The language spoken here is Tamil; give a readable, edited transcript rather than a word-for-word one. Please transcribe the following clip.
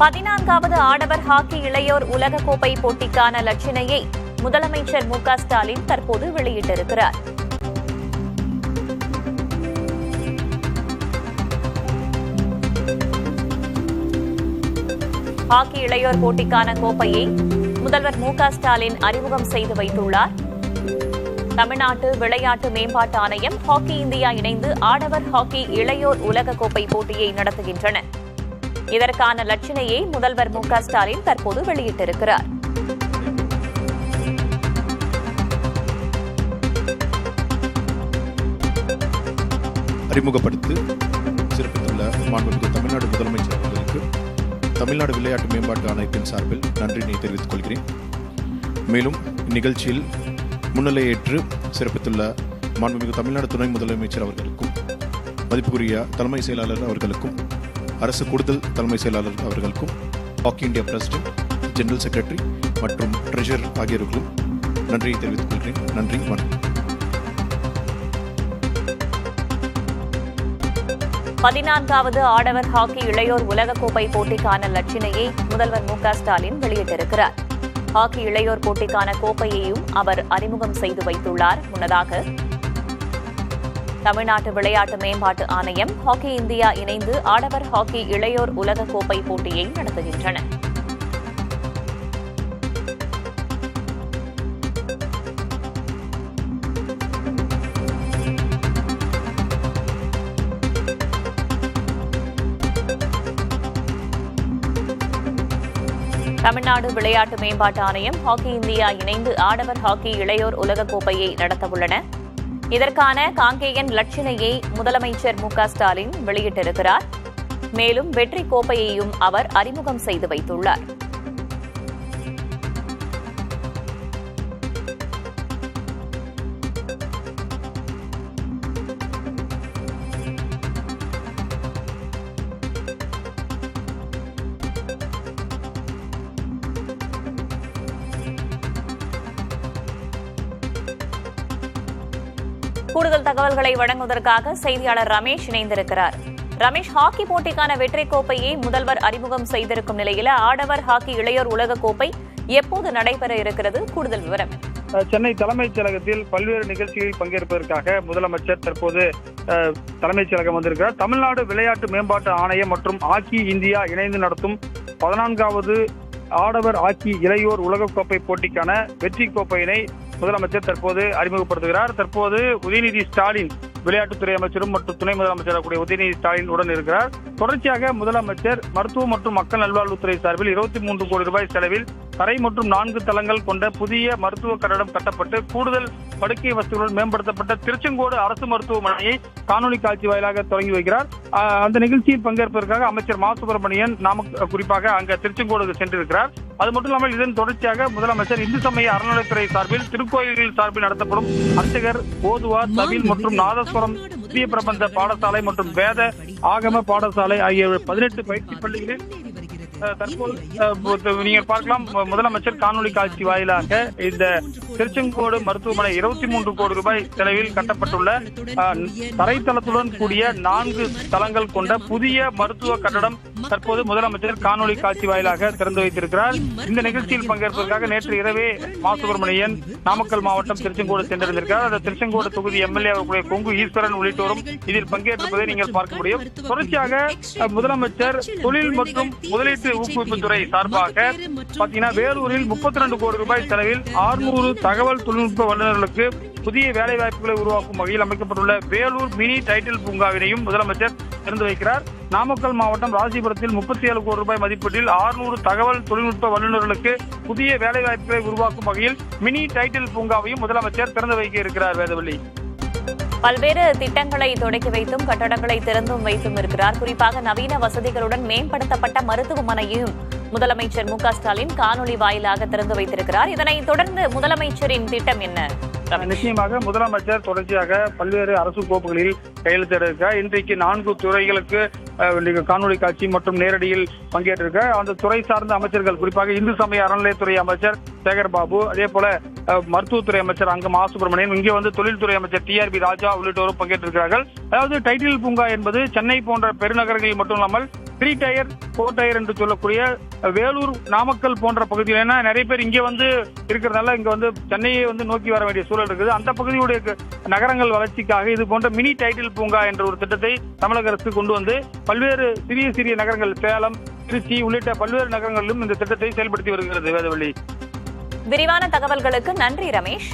14வது ஆடவர் ஹாக்கி இளையோர் உலகக்கோப்பை போட்டிக்கான லட்சணையை முதலமைச்சர் மு.க.ஸ்டாலின் தற்போது வெளியிட்டிருக்கிறார். ஹாக்கி இளையோர் போட்டிக்கான கோப்பையை முதல்வர் மு.க.ஸ்டாலின் அறிமுகம் செய்து வைத்துள்ளார். தமிழ்நாட்டு விளையாட்டு மேம்பாட்டு ஆணையம், ஹாக்கி இந்தியா இணைந்து ஆடவர் ஹாக்கி இளையோர் உலகக்கோப்பை போட்டியை நடத்துகின்றன. இதற்கான லட்சணையை முதல்வர் மு.க.ஸ்டாலின் தற்போது வெளியிட்டிருக்கிறார். அறிமுகப்படுத்தி சிறப்பித்துள்ள மாண்புமிகு தமிழ்நாடு முதலமைச்சர் அவர்களுக்கு தமிழ்நாடு விளையாட்டு மேம்பாட்டு ஆணையத்தின் சார்பில் நன்றியினை தெரிவித்துக் கொள்கிறேன். மேலும் இந்நிகழ்ச்சியில் முன்னிலையேற்று சிறப்பித்துள்ள மாண்புமிகு தமிழ்நாடு துணை முதலமைச்சர் அவர்களுக்கும், மதிப்புக்குரிய தலைமை செயலாளர் அவர்களுக்கும், அரசு கூடுதல் தலைமை செயலாளர் அவர்களுக்கும், hockey India president, general secretary மற்றும் ட்ரெஷரர் ஆகியோர்களும் நன்றியை தெரிவித்துக் கொள்கிறேன். நன்றி, வணக்கம். 14வது ஆடவர் ஹாக்கி இளையோர் உலகக்கோப்பை போட்டிக்கான லட்சணையை முதல்வர் மு.க.ஸ்டாலின் வெளியிட்டிருக்கிறார். ஹாக்கி இளையோர் போட்டிக்கான கோப்பையையும் அவர் அறிமுகம் செய்து வைத்துள்ளார். முன்னதாக தமிழ்நாட்டு விளையாட்டு மேம்பாட்டு ஆணையம், ஹாக்கி இந்தியா இணைந்து ஆடவர் ஹாக்கி இளையோர் உலகக்கோப்பை போட்டியை நடத்துகின்றன. தமிழ்நாடு விளையாட்டு மேம்பாட்டு ஆணையம், ஹாக்கி இந்தியா இணைந்து ஆடவர் ஹாக்கி இளையோர் உலகக்கோப்பையை நடத்தவுள்ளன. இதற்கான காங்கேயன் லட்சணையை முதலமைச்சர் மு.க.ஸ்டாலின் வெளியிட்டிருக்கிறார். மேலும் வெற்றி கோப்பையையும் அவர் அறிமுகம் செய்து வைத்துள்ளார். கூடுதல் தகவல்களை வழங்குவதற்காக செய்தியாளர் ரமேஷ் இணைந்திருக்கிறார். ரமேஷ், ஹாக்கி போட்டிக்கான வெற்றி கோப்பையை முதல்வர் அறிமுகம் செய்திருக்கும் நிலையில் ஆடவர் ஹாக்கி இளையோர் உலகக்கோப்பை எப்போது நடைபெற இருக்கிறது? கூடுதல் விவரம். சென்னை தலைமைச் செயலகத்தில் பல்வேறு நிகழ்ச்சிகளில் பங்கேற்பதற்காக முதலமைச்சர் தற்போது தலைமைச் செயலகம் வந்திருக்கிறார். தமிழ்நாடு விளையாட்டு மேம்பாட்டு ஆணையம் மற்றும் ஹாக்கி இந்தியா இணைந்து நடத்தும் 14வது ஆடவர் ஹாக்கி இளையோர் உலகக்கோப்பை போட்டிக்கான வெற்றி கோப்பையினை முதலமைச்சர் தற்போது அறிமுகப்படுத்துகிறார். தற்போது உதயநிதி ஸ்டாலின், விளையாட்டுத்துறை அமைச்சரும் மற்றும் துணை முதலமைச்சராக கூடிய உதயநிதி ஸ்டாலின் உடன் இருக்கிறார். தொடர்ச்சியாக முதலமைச்சர் மருத்துவ மற்றும் மக்கள் நல்வாழ்வுத்துறை சார்பில் 23 கோடி ரூபாய் செலவில் தரை மற்றும் 4 தளங்கள் கொண்ட புதிய மருத்துவ கட்டடம் கட்டப்பட்டு கூடுதல் படுக்கை வசதிகளுடன் மேம்படுத்தப்பட்ட திருச்செங்கோடு அரசு மருத்துவமனையை காணொலி காட்சி வாயிலாக தொடங்கி வைக்கிறார். அந்த நிகழ்ச்சியில் பங்கேற்பதற்காக அமைச்சர் மா. சுப்பிரமணியன் குறிப்பாக அங்க திருச்செங்கோடு சென்றிருக்கிறார். அது மட்டும் இல்லாமல் இதன் தொடர்ச்சியாக முதலமைச்சர் இந்து சமய அறநிலைத்துறை சார்பில் திருக்கோயில்கள் சார்பில் நடத்தப்படும் அர்ச்சகர், ஓதுவார், தவில் மற்றும் நாதஸ்வரம் புதிய பிரபந்த பாடசாலை மற்றும் வேத ஆகம பாடசாலை ஆகிய 18 பயிற்சி பள்ளிகளில் தற்போது நீங்கள் பார்க்கலாம், முதலமைச்சர் காணொலி காட்சி வாயிலாக இந்த திருச்செங்கோடு மருத்துவமனை 23 கோடி ரூபாய் செலவில் கட்டப்பட்டுள்ள தரைத்தளத்துடன் கூடிய 4 தளங்கள் கொண்ட புதிய மருத்துவ கட்டடம் தற்போது முதலமைச்சர் காணொலி காட்சி வாயிலாக திறந்து வைத்திருக்கிறார். இந்த நிகழ்ச்சியில் பங்கேற்பதற்காக நேற்று இரவே மா. சுப்பிரமணியன் நாமக்கல் மாவட்டம் திருச்செங்கோடு சென்றிருந்திருக்கிறார். அந்த திருச்செங்கோடு தொகுதி எம்எல்ஏ கொங்கு ஈஸ்வரன் உள்ளிட்டோரும் இதில் பங்கேற்றிருப்பதை நீங்கள் பார்க்க முடியும். தொடர்ச்சியாக முதலமைச்சர் தொழில் மற்றும் முதலீட்டு ஊக்குவிப்புத்துறை சார்பாக பாத்தீங்கன்னா வேலூரில் 32 கோடி ரூபாய் செலவில் 600 தகவல் தொழில்நுட்ப வல்லுநர்களுக்கு புதிய வேலை வாய்ப்புகளை உருவாக்கும் வகையில் அமைக்கப்பட்டுள்ள வேலூர் மினி டைட்டில் பூங்காவினையும் முதலமைச்சர் திறந்து வைக்கிறார். நாமக்கல் மாவட்டம் ராசிபுரத்தில் 37 கோடி ரூபாய் மதிப்பீட்டில் 600 தகவல் தொழில்நுட்ப வல்லுநர்களுக்கு புதிய வேலை வாய்ப்புகளை உருவாக்கும் வகையில் மினி டைட்டில் பூங்காவையும் முதலமைச்சர் திறந்து வைக்க இருக்கிறார். வேதவள்ளி, பல்வேறு திட்டங்களை தொடக்கி வைத்தும் கட்டடங்களை திறந்தும் வைத்தும் இருக்கிறார். குறிப்பாக நவீன வசதிகளுடன் மேம்படுத்தப்பட்ட மருத்துவமனையையும் முதலமைச்சர் மு.க.ஸ்டாலின் காணொலி வாயிலாக திறந்து வைத்திருக்கிறார். இதனைத் தொடர்ந்து முதலமைச்சரின் திட்டம் என்ன? நிச்சயமாக முதலமைச்சர் தொடர்ச்சியாக பல்வேறு அரசு கோப்புகளில் கையெழுத்திட இன்றைக்கு 4 துறைகளுக்கு காணொலி காட்சி மற்றும் நேரடியில் பங்கேற்றிருக்க அந்த துறை சார்ந்த அமைச்சர்கள், குறிப்பாக இந்து சமய அறநிலையத்துறை அமைச்சர் சேகர் பாபு, அதே போல மருத்துவத்துறை அமைச்சர் அங்க மா. சுப்பிரமணியன், இங்கே வந்து தொழில்துறை அமைச்சர் TRB ராஜா உள்ளிட்டோரும் பங்கேற்றிருக்கிறார்கள். அதாவது டைட்டில் பூங்கா என்பது சென்னை போன்ற பெருநகரங்களில் மட்டும் இல்லாமல் 3 டயர் 4 டயர் என்று சொல்லக்கூடிய வேலூர், நாமக்கல் போன்ற பகுதியில், ஏன்னா நிறைய பேர் இங்கே வந்து இருக்கிறதால இங்க வந்து சென்னையை வந்து நோக்கி வர வேண்டிய சூழல் இருக்குது. அந்த பகுதியுடைய நகரங்கள் வளர்ச்சிக்காக இது போன்ற மினி டைட்டில் பூங்கா என்ற ஒரு திட்டத்தை தமிழக அரசு கொண்டு வந்து பல்வேறு சிறிய சிறிய நகரங்கள், சேலம், திருச்சி உள்ளிட்ட பல்வேறு நகரங்களிலும் இந்த திட்டத்தை செயல்படுத்தி வருகிறது. வேதவள்ளி, விரிவான தகவல்களுக்கு நன்றி ரமேஷ்.